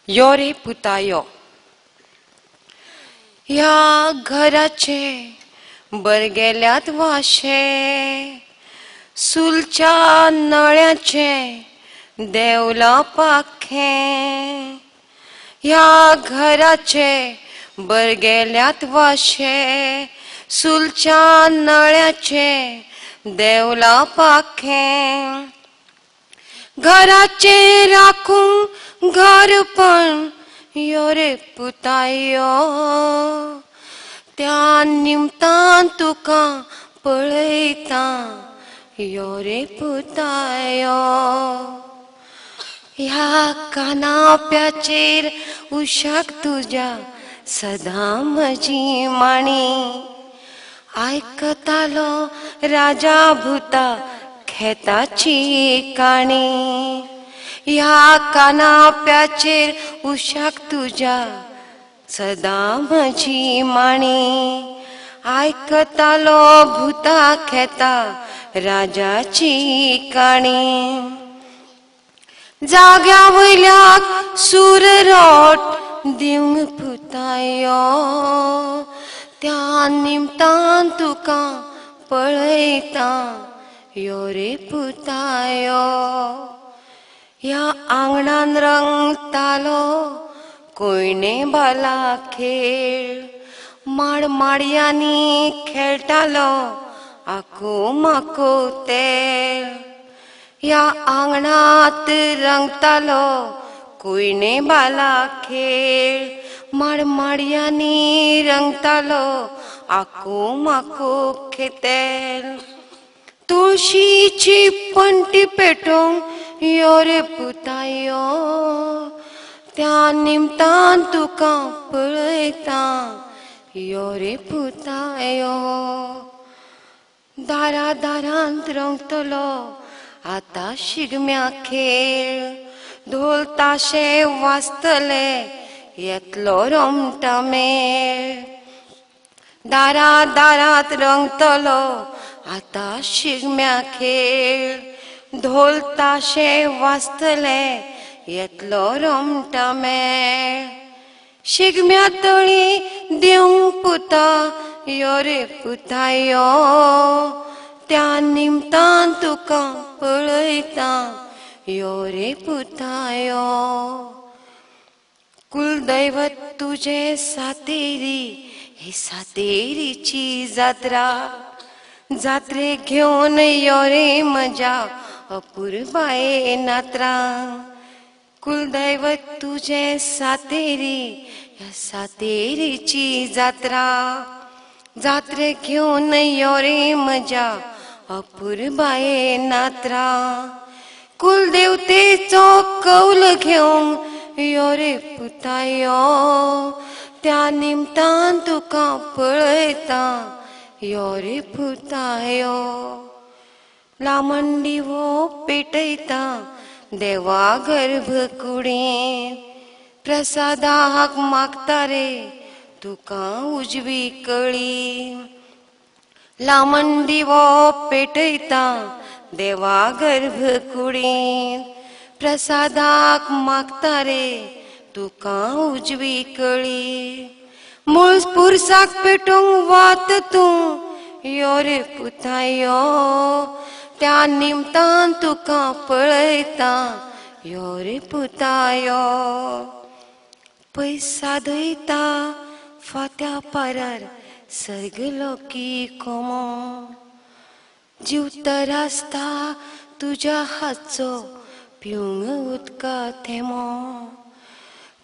यो रे पुतायो. ह्या घराचे बरगेल्यात वाशे, सुलच्या नळ्याचे देवला पाखे. ह्या घराचे बरगेल्यात वाशे, सुलच्या नळ्याचे देवला पाखे. घराचे राखूं घर पण यो रे पुतायो, त्या निमतान तुका पळयता यो रे पुतायो. ह्या कानाप्याचेर उशाक तुज्या सदां म्हजी माणी, आयकतालो राजा भुता खेताची काणी. ह्या कानाप्याचेर उशाक तुज्या सदां म्हजी माणी, आयकतालो भुता खेता राजाची काणी. जाग्या वयल्याक सूर रोट दिवंग पुतायो, त्या निमतान तुका पळयता यो रे पुतायो. ह्या आंगणान रंगतालो कोयणे बाला खेळ, माड माडयांनी खेळटालो आकू माकू तेल. ह्या आंगणात रंगतालो कोयणे बाला खेळ, माड माडयांनी रंगतालो आकू माकू खेतेल. तुळशीची पंटी पेटोवंक यो रे पुतायो, त्या निमतान तुका पळयता यो रे पुतायो. दारा दारांत रंगतलो आतां शिगम्या खेळ, ढोल ताशे वाजतले येतलो रोमटा मेळ. दारा दारांत रंगतलो आतां शिगम्या खेळ, ढोल ताशे वाजतले येतलो रोमटा मेळ. शिगम्या तळी देवंग पुता यो रे पुतायो, त्या निमतान तुका पळयता यो रे पुतायो. कुलदैवत तुजे सातेरी ही सातेरीची जात्रा, जात्रेक घेवन यो रे म्हज्या अपुरबाये नात्रा. कुलदैवत तुजे सातेरी ह्या सातेरीची जात्रा, जात्रेक घेवन यो रे म्हज्या अपुरबाये नात्रा. कुलदेवतेचो कौल घेवंक यो रे पुतायो, त्या निमतान तुका पळयता यो रे पुतायो. लामण दिवो पेटयता देवा गर्भकुडींत, प्रसादाक मागता रे तुका उजवी कळी. लामण दिवो पेटयता देवा गर्भकुडींत, प्रसादाक मागता रे तुका उजवी कळी. मूळ पुरसाक पेटोवंक वात तूं यो रे पुतायो, त्या निमतान तुका पळयता यो रे पुतायो. पैसा दयता फात्या पारार सर्गलोकी कोमो, जीव तर आसता तुज्या हातचो पिवंक उदका थेंबो.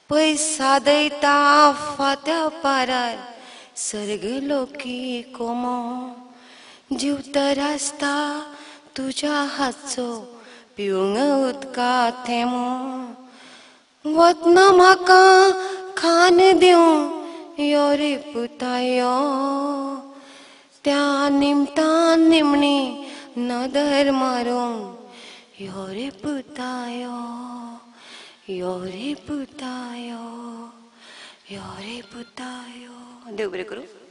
पैसा दयता फात्या पारार सर्गलोकी कोमो, जीव तर आसता तुज्या हातचो पिवंक उदका थेंबो. वतना म्हाका खान दिवंक यो रे पुतायो, त्या निमतान निमणी नदर मारूंक यो रे पुतायो, यो रे पुतायो, यो रे पुतायो. देव बरें करूं.